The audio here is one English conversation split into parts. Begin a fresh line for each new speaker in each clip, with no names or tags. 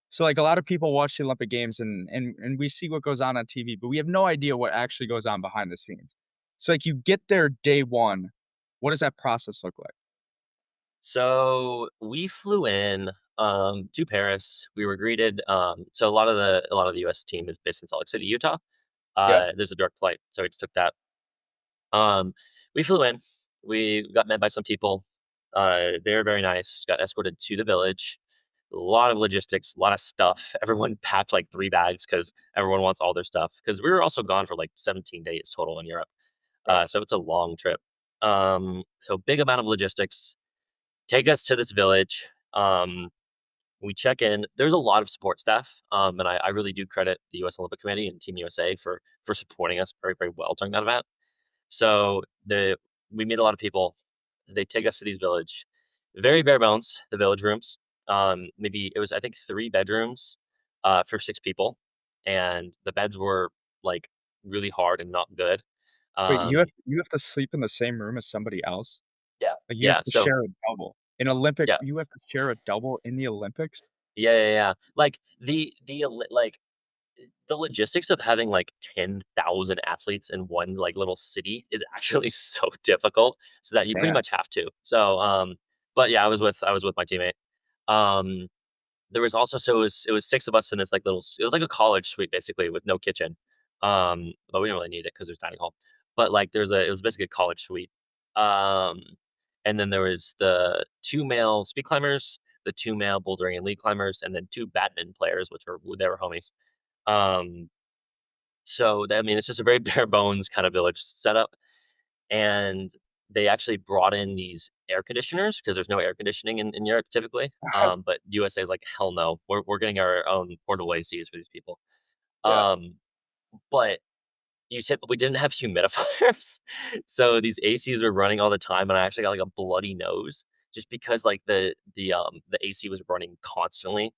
So, like, a lot of people watch the Olympic Games and we see what goes on TV, but we have no idea what actually goes on behind the scenes. So, like, you get there day 1, what does that process look like?
So we flew in to Paris. We were greeted. So a lot of the U.S. team is based in Salt Lake City, Utah.
Yeah.
There's a direct flight, so we just took that. Um, we flew in. We got met by some people. They were very nice. Got escorted to the village. A lot of logistics, a lot of stuff. Everyone packed like 3 bags because everyone wants all their stuff. Because we were also gone for like 17 days total in Europe.
Right.
So it's a long trip. So big amount of logistics. Take us to this village. We check in. There's a lot of support staff, and I really do credit the U.S. Olympic Committee and Team USA for supporting us very very well during that event. So we meet a lot of people. They take us to these village, very bare bones. The village rooms, maybe it was I think 3 bedrooms, for 6 people, and the beds were like really hard and not good.
Wait,
Um,
you have to sleep in the same room as somebody else?
yeah,
Like, you have
yeah.
to
So
share a double. In Olympic
yeah,
you have to share a double in the Olympics?
yeah, yeah, yeah. Like the logistics of having, like, 10,000 athletes in one, like, little city is actually so difficult, so that you pretty
Damn.
much have to. So, but yeah, I was with my teammate. Um, there was also it was 6 of us in this, like, it was like a college suite basically with no kitchen. But we didn't really need it because there's dining hall. But, like, it was basically a college suite. Um, and then there was the 2 male speed climbers, the 2 male bouldering and lead climbers, and then 2 badminton players, which were they were homies. Um so, I mean, it's just a very bare bones kind of village setup, and they actually brought in these air conditioners because there's no air conditioning in Europe typically, but USA is like, "Hell no, we're getting our own portable ACs for these people."
Yeah.
Um, but you said we didn't have humidifiers, so these ACs were running all the time, and I actually got, like, a bloody nose just because, like, the AC was running constantly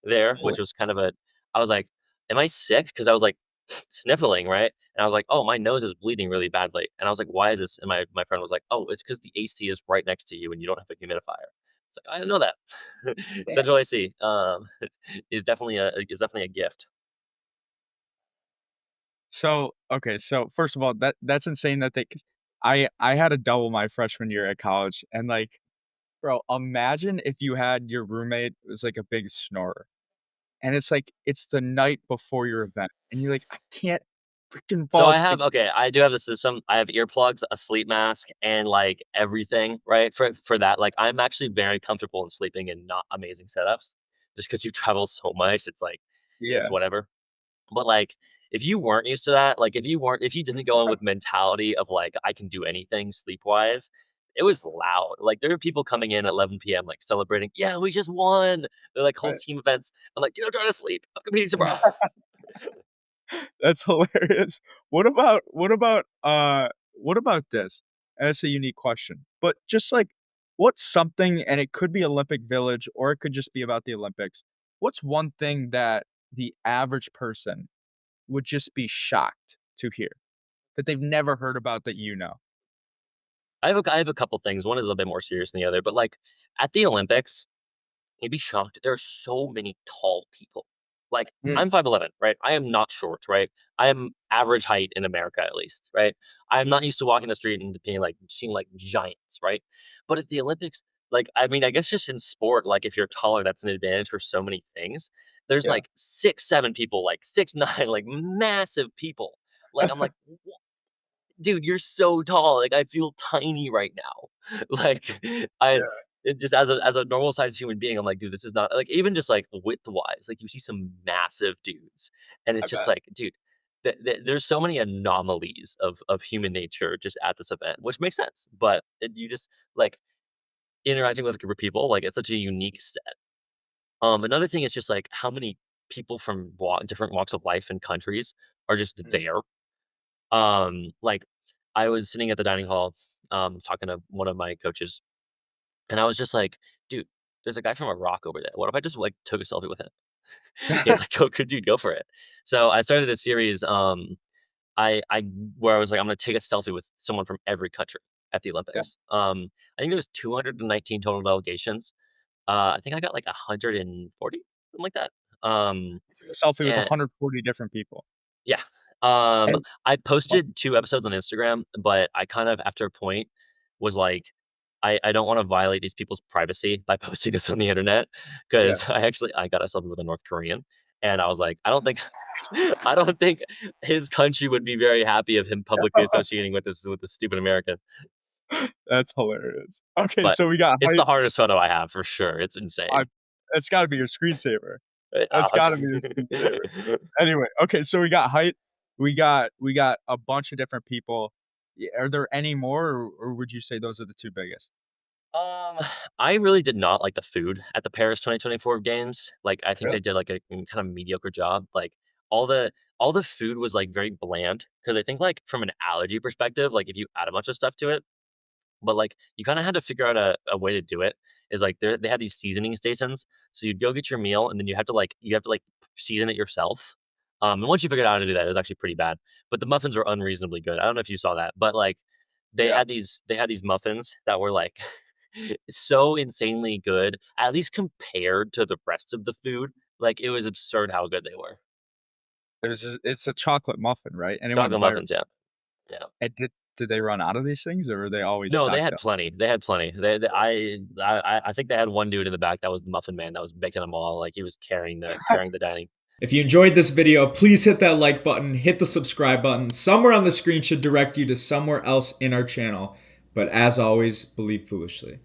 there,
Holy
which was kind of a I was like, "Am I sick?" Because I was, like, sniffling, right? And I was like, "Oh, my nose is bleeding really badly." And I was like, "Why is this?" And my friend was like, "Oh, it's because the AC is right next to you and you don't have a humidifier." It's like, "I didn't know that."
damn.
Central AC, is definitely a gift.
So, okay, so first of all, that's insane that they 'cause I had a double my freshman year at college, and, like, bro, imagine if you had your roommate was, like, a big snorer, and it's, like, it's the night before your event, and you're like, "I can't freaking
So
fall
I
asleep."
have okay, I do have the system. I have earplugs, a sleep mask, and, like, everything, right, for that. Like, I'm actually very comfortable in sleeping in not amazing setups just because you travel so much, it's
Yeah,
whatever. But, like, if you weren't used to that, like, if you didn't go in with mentality of, like, "I can do anything sleep-wise," it was loud. Like, there were people coming in at 11 p.m., like, celebrating, "Yeah, we just won." They're, like, whole
right.
team events. I'm like, "Dude, I'm trying to sleep. I'm competing tomorrow."
That's hilarious. What about this? And it's a unique question, but just, like, what's something and it could be Olympic Village, or it could just be about the Olympics. What's one thing that the average person would just be shocked to hear, that they've never heard about that you know?
I have a couple things. One is a little bit more serious than the other, but, like, at the Olympics, you'd be shocked. There are so many tall people. Like,
Mm,
I'm 5'11", right? I am not short, right? I am average height in America, at least, right? I'm not used to walking the street and being like seeing like giants, right? But at the Olympics, like, I mean, I guess just in sport, like if you're taller, that's an advantage for so many things. There's
yeah,
like 6'7" people, like 6'9", like massive people. Like, I'm like, dude, you're so tall, like, I feel tiny right now. Like, I
yeah,
it just as a normal sized human being, I'm like, "Dude, this is not" like, even just, like, width-wise, like, you see some massive dudes, and
I
it's just
bet.
like, dude, there's so many anomalies of human nature just at this event, which makes sense, but you just like, interacting with a group of people, like, it's such a unique set. Another thing is just, like, how many people from different walks of life and countries are just
Mm,
there. Like, I was sitting at the dining hall, talking to one of my coaches, and I was just like, "Dude, there's a guy from Iraq over there. What if I just, like, took a selfie with him?" He's like, "Go good dude, go for it." So, I started a series, I where I was like, "I'm gonna take a selfie with someone from every country at the
yeah,
Olympics." I think there was 219 total delegations. I think I got, like, 140, something like that.
You took a selfie with
And
140 different people.
yeah. Um,
And
I
oh,
posted 2 episodes on Instagram, but I kind of, after a point, was like, I don't wanna violate these people's privacy by posting this on the internet,
yeah.
because I got a selfie with a North Korean, and I was like, I don't think I don't think his country would be very happy of him publicly associating with this stupid American,
That's hilarious. Okay,
but
so we got
it's the
height.
hardest photo I have for sure, it's
I
insane.
That's gotta be your screensaver.
Oh,
That's gotta be your screensaver. Anyway, okay, so we got height. We got a bunch of different people. Are there any more, or would you say those are the 2 biggest?
Um, I really did not like the food at the Paris 2024 games. Like, I think
Really?
they did, like, a kind of mediocre job. Like, all the all the food was, like, very bland. Because I think, like, from an allergy perspective, like, if you add a bunch of stuff to it, but, like, you kinda had to figure out a way to do it, is, like, they had these seasoning stations, so you'd go get your meal, and then you have to, like, season it yourself. And once you figured out how to do that, it was actually pretty bad, but the muffins were unreasonably good. I don't know if you saw that, but, like,
Yeah.
they had these muffins that were, like, so insanely good, at least compared to the rest of the food. Like, it was absurd how good they were.
It's a chocolate muffin, right? And it went
Chocolate
viral.
muffins, yeah, yeah.
And did they run out of these things, or were they always
No, they
stocked
had
up?
plenty, they had plenty. I think they had one dude in the back that was the muffin man that was making them all, like, he was carrying the dining.
If you enjoyed this video, please hit that like button, hit the subscribe button. Somewhere on the screen should direct you to somewhere else in our channel. But as always, believe foolishly.